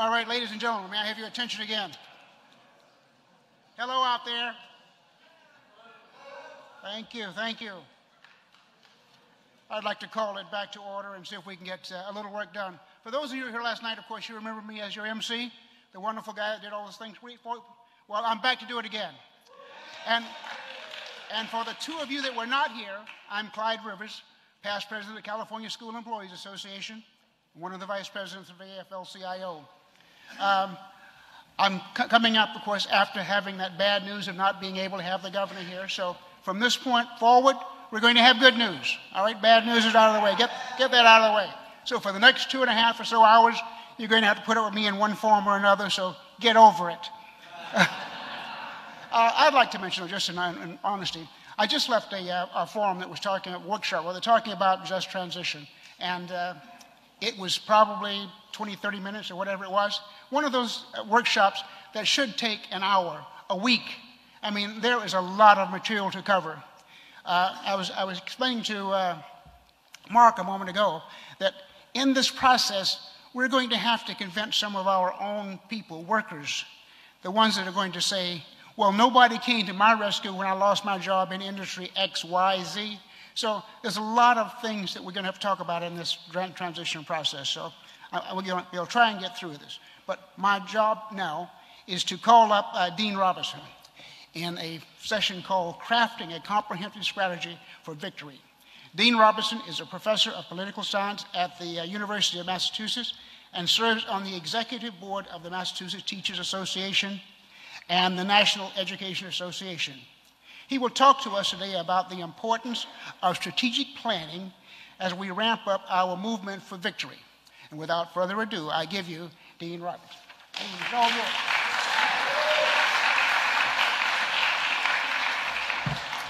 All right, ladies and gentlemen, may I have your attention again? Hello out there. Thank you, thank you. I'd like to call it back to order and see if we can get a little work done. For those of you here last night, of course, you remember me as your MC, the wonderful guy that did all those things for you. Well, I'm back to do it again. And for the two of you that were not here, I'm Clyde Rivers, past president of the California School Employees Association, one of the vice presidents of the AFL-CIO. I'm coming up, of course, after having that bad news of not being able to have the governor here. So from this point forward, we're going to have good news. All right, bad news is out of the way. Get that out of the way. So for the next 2.5 or so hours, you're going to have to put up with me in one form or another, so get over it. I'd like to mention, just in honesty, I just left a forum that was talking, a workshop where they're talking about just transition. And it was probably 20, 30 minutes or whatever it was. One of those workshops that should take an hour, a week. I mean, there is a lot of material to cover. I was explaining to Mark a moment ago that in this process, we're going to have to convince some of our own people, workers, the ones that are going to say, well, nobody came to my rescue when I lost my job in industry X, Y, Z. So there's a lot of things that we're going to have to talk about in this transition process. So we'll try and get through this. But my job now is to call up Dean Robinson in a session called Crafting a Comprehensive Strategy for Victory. Dean Robinson is a professor of political science at the University of Massachusetts and serves on the executive board of the Massachusetts Teachers Association and the National Education Association. He will talk to us today about the importance of strategic planning as we ramp up our movement for victory. And without further ado, I give you Dean Robinson. Dean, it's all yours.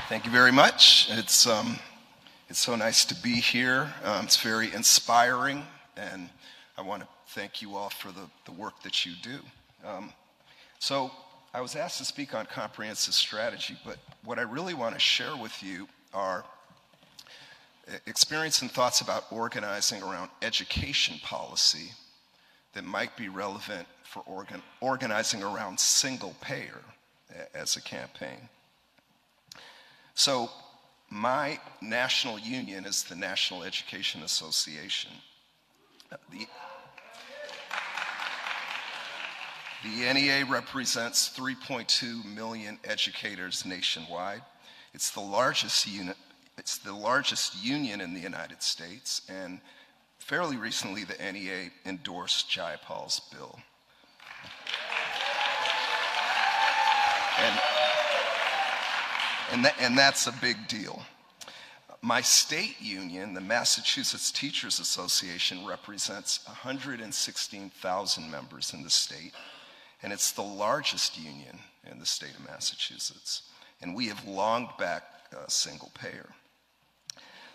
Thank you very much. It's so nice to be here. It's very inspiring, and I want to thank you all for the work that you do. So I was asked to speak on comprehensive strategy, but what I really want to share with you are experience and thoughts about organizing around education policy that might be relevant for organizing around single payer as a campaign. So my national union is the National Education Association. The NEA represents 3.2 million educators nationwide. It's the largest union in the United States, and fairly recently the NEA endorsed Jayapal's bill. And that's a big deal. My state union, the Massachusetts Teachers Association, represents 116,000 members in the state, and it's the largest union in the state of Massachusetts. And we have longed back single payer.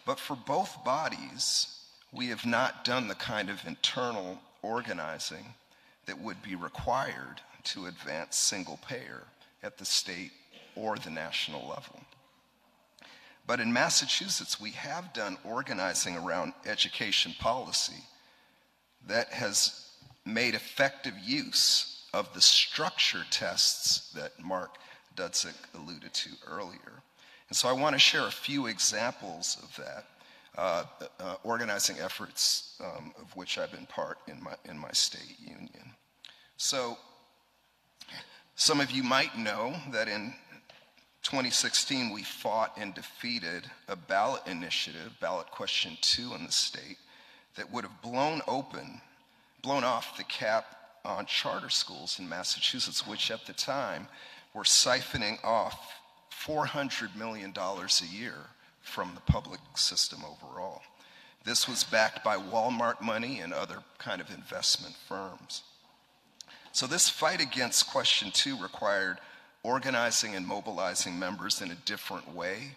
But for both bodies, we have not done the kind of internal organizing that would be required to advance single payer at the state or the national level. But in Massachusetts, we have done organizing around education policy that has made effective use of the structure tests that Mark Dudzik alluded to earlier. And so I want to share a few examples of that, organizing efforts of which I've been part in my state union. So some of you might know that in 2016, we fought and defeated a ballot initiative, ballot question 2 in the state, that would have blown off the cap on charter schools in Massachusetts, which at the time were siphoning off $400 million a year from the public system overall. This was backed by Walmart money and other kind of investment firms. So this fight against question 2 required organizing and mobilizing members in a different way.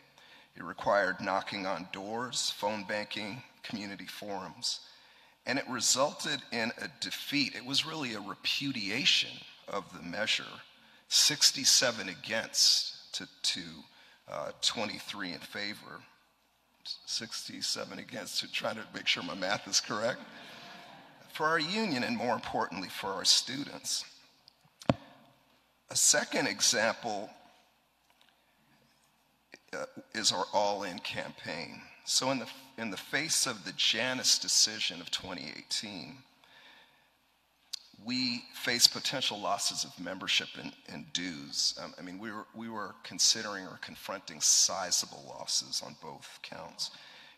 It required knocking on doors, phone banking, community forums. And it resulted in a defeat. It was really a repudiation of the measure, 67 against to 23 in favor. 67 against, to try to make sure my math is correct. for our union and more importantly for our students. A second example is our All In campaign. So in the face of the Janus decision of 2018, we faced potential losses of membership and dues. I mean, we were considering or confronting sizable losses on both counts.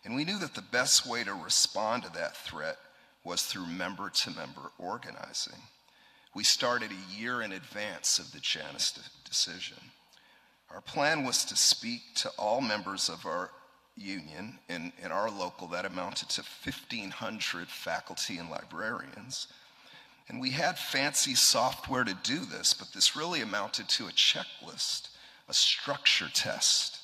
And we knew that the best way to respond to that threat was through member-to-member organizing. We started a year in advance of the Janus decision. Our plan was to speak to all members of our union in our local that amounted to 1,500 faculty and librarians. And we had fancy software to do this, but this really amounted to a checklist, a structure test.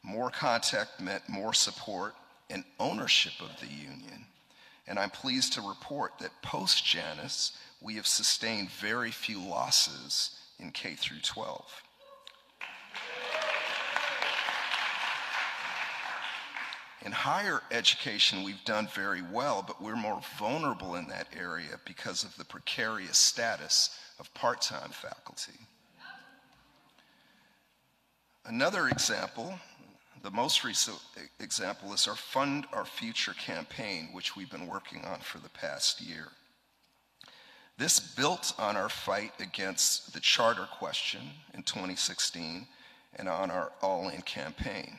More contact meant more support and ownership of the union. And I'm pleased to report that post-Janus, we have sustained very few losses in K through 12. In higher education, we've done very well, but we're more vulnerable in that area because of the precarious status of part-time faculty. Another example, the most recent example, is our Fund Our Future campaign, which we've been working on for the past year. This built on our fight against the charter question in 2016 and on our All In campaign.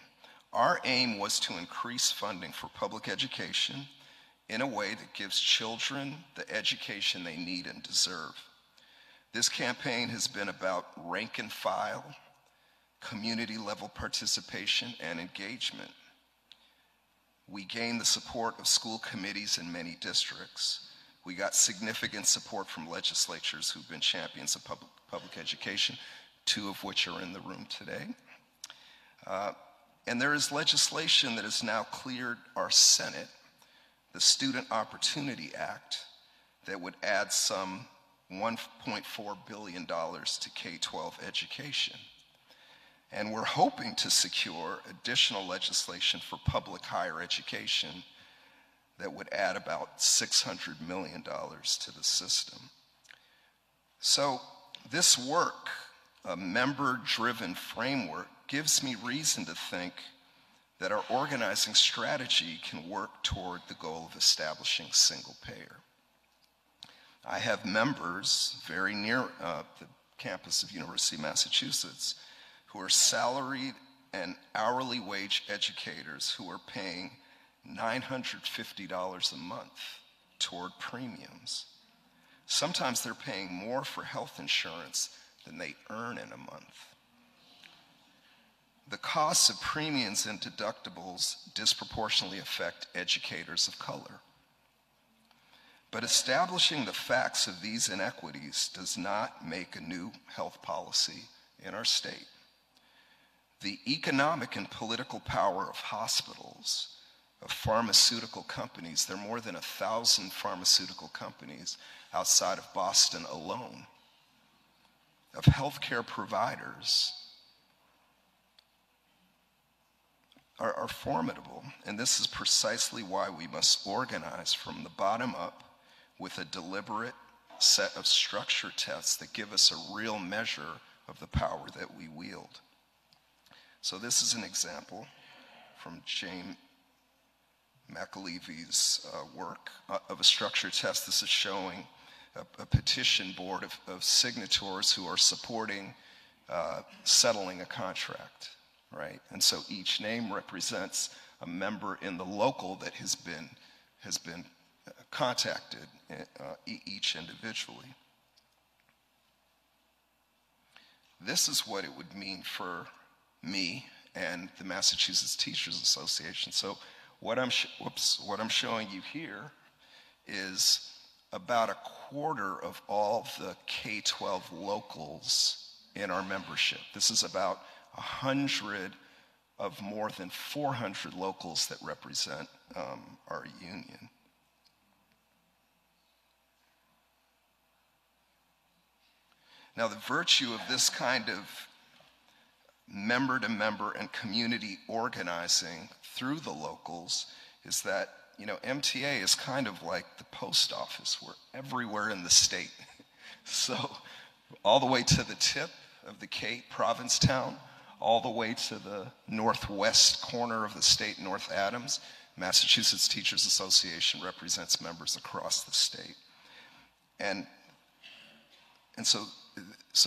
Our aim was to increase funding for public education in a way that gives children the education they need and deserve. This campaign has been about rank and file, community level participation, and engagement. We gained the support of school committees in many districts. We got significant support from legislatures who've been champions of public education, 2 of which are in the room today. And there is legislation that has now cleared our Senate, the Student Opportunity Act, that would add some $1.4 billion to K-12 education. And we're hoping to secure additional legislation for public higher education that would add about $600 million to the system. So this work, a member-driven framework, gives me reason to think that our organizing strategy can work toward the goal of establishing single payer. I have members very near the campus of University of Massachusetts who are salaried and hourly wage educators who are paying $950 a month toward premiums. Sometimes they're paying more for health insurance than they earn in a month. The costs of premiums and deductibles disproportionately affect educators of color. But establishing the facts of these inequities does not make a new health policy in our state. The economic and political power of hospitals, of pharmaceutical companies, there are more than 1,000 pharmaceutical companies outside of Boston alone, of healthcare providers, are formidable, and this is precisely why we must organize from the bottom up with a deliberate set of structure tests that give us a real measure of the power that we wield. So this is an example from Jane McAlevy's work of a structure test. This is showing a petition board of signatories who are supporting settling a contract. Right? And so each name represents a member in the local that has been contacted, each individually. This is what it would mean for me and the Massachusetts Teachers Association. So what I'm showing you here is about 1/4 of all the K-12 locals in our membership. This is about 100 of more than 400 locals that represent our union. Now, the virtue of this kind of member-to-member and community organizing through the locals is that MTA is kind of like the post office. We're everywhere in the state. So all the way to the tip of the Cape, Provincetown, all the way to the northwest corner of the state, North Adams, Massachusetts Teachers Association represents members across the state. And so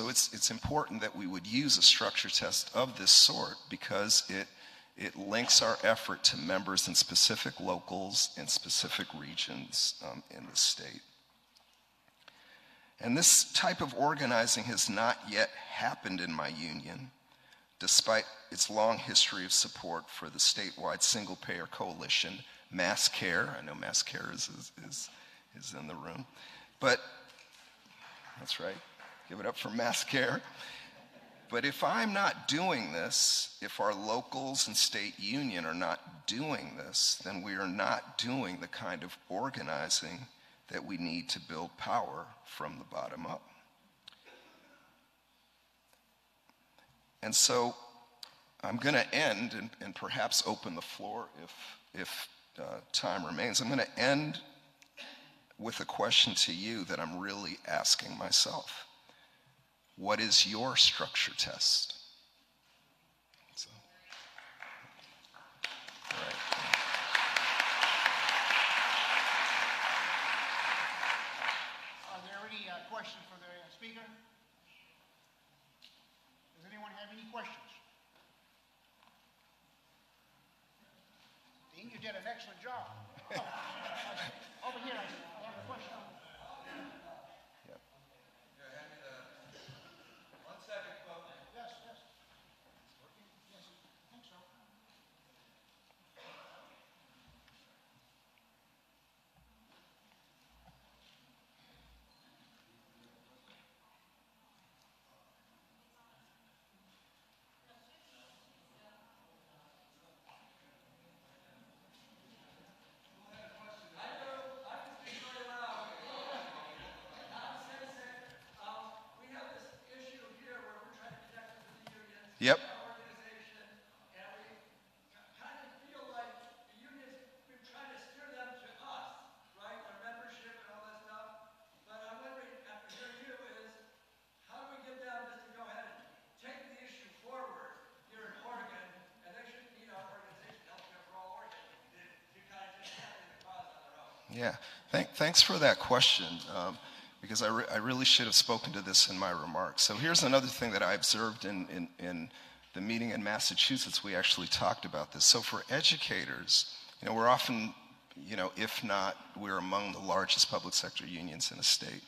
it's important that we would use a structure test of this sort because it links our effort to members in specific locals and specific regions in the state. And this type of organizing has not yet happened in my union, despite its long history of support for the statewide single-payer coalition, MassCare. I know MassCare is in the room. But that's right, give it up for MassCare. But if I'm not doing this, if our locals and state union are not doing this, then we are not doing the kind of organizing that we need to build power from the bottom up. And so I'm going to end and perhaps open the floor if time remains. I'm going to end with a question to you that I'm really asking myself. What is your structure test? So, all right. Are there any questions for the speaker? Does anyone have any questions? Dean, you did an excellent job. Oh, over here, I have a question. Yep. Yes, yes. Yes, I think so. Yep. Yeah, thanks for that question, because I really should have spoken to this in my remarks. So here's another thing that I observed in the meeting in Massachusetts. We actually talked about this. So for educators, we're often, if not, we're among the largest public sector unions in the state.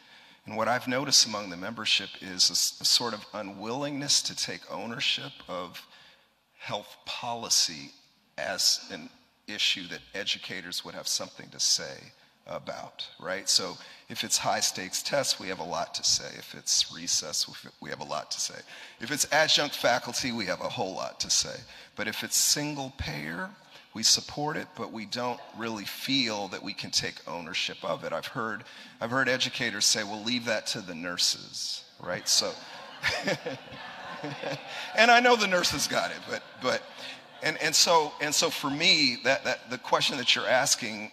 And what I've noticed among the membership is a sort of unwillingness to take ownership of health policy as an issue that educators would have something to say about, right? So if it's high stakes tests, we have a lot to say. If it's recess, we have a lot to say. If it's adjunct faculty, we have a whole lot to say. But if it's single payer, we support it, but we don't really feel that we can take ownership of it. I've heard educators say, well, leave that to the nurses, right? So, and I know the nurses got it, but and so for me, that the question that you're asking,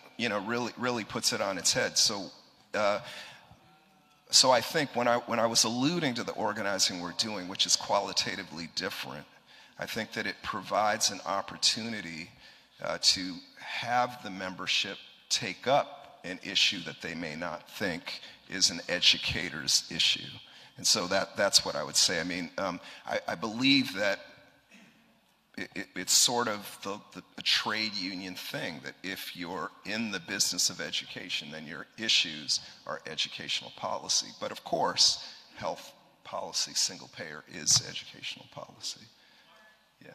really puts it on its head. So I think when I was alluding to the organizing we're doing, which is qualitatively different, I think that it provides an opportunity to have the membership take up an issue that they may not think is an educator's issue. And so that's what I would say. I mean, I believe that it's sort of the trade union thing, that if you're in the business of education, then your issues are educational policy. But of course, health policy, single payer, is educational policy. Yeah.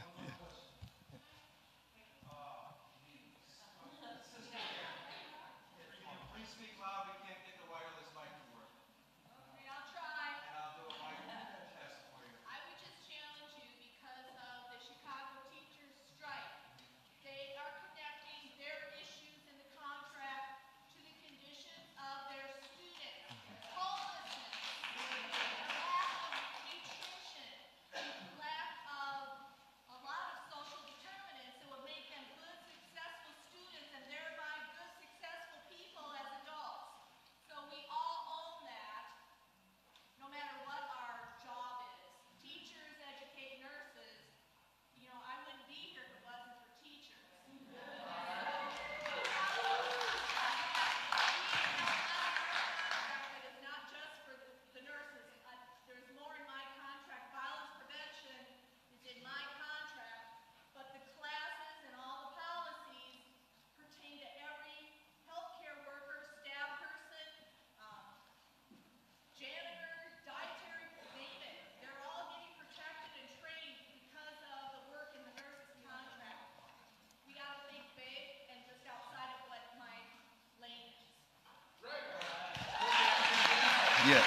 Yeah.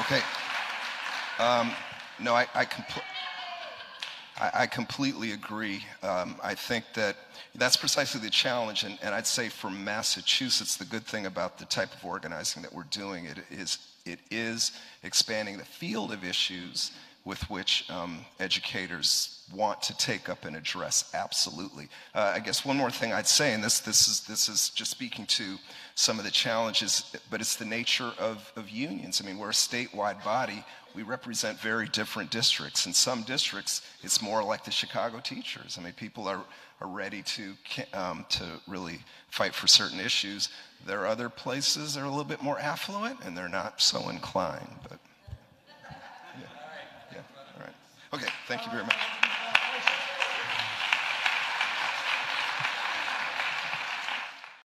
Okay. No, I completely agree. I think that that's precisely the challenge, and I'd say for Massachusetts, the good thing about the type of organizing that we're doing, it is expanding the field of issues with which educators want to take up and address. Absolutely. I guess one more thing I'd say, and this is just speaking to some of the challenges, but it's the nature of unions. I mean, we're a statewide body. We represent very different districts. In some districts, it's more like the Chicago teachers. I mean, people are ready to really fight for certain issues. There are other places that are a little bit more affluent, and they're not so inclined. But yeah, all right. Okay, thank you very much.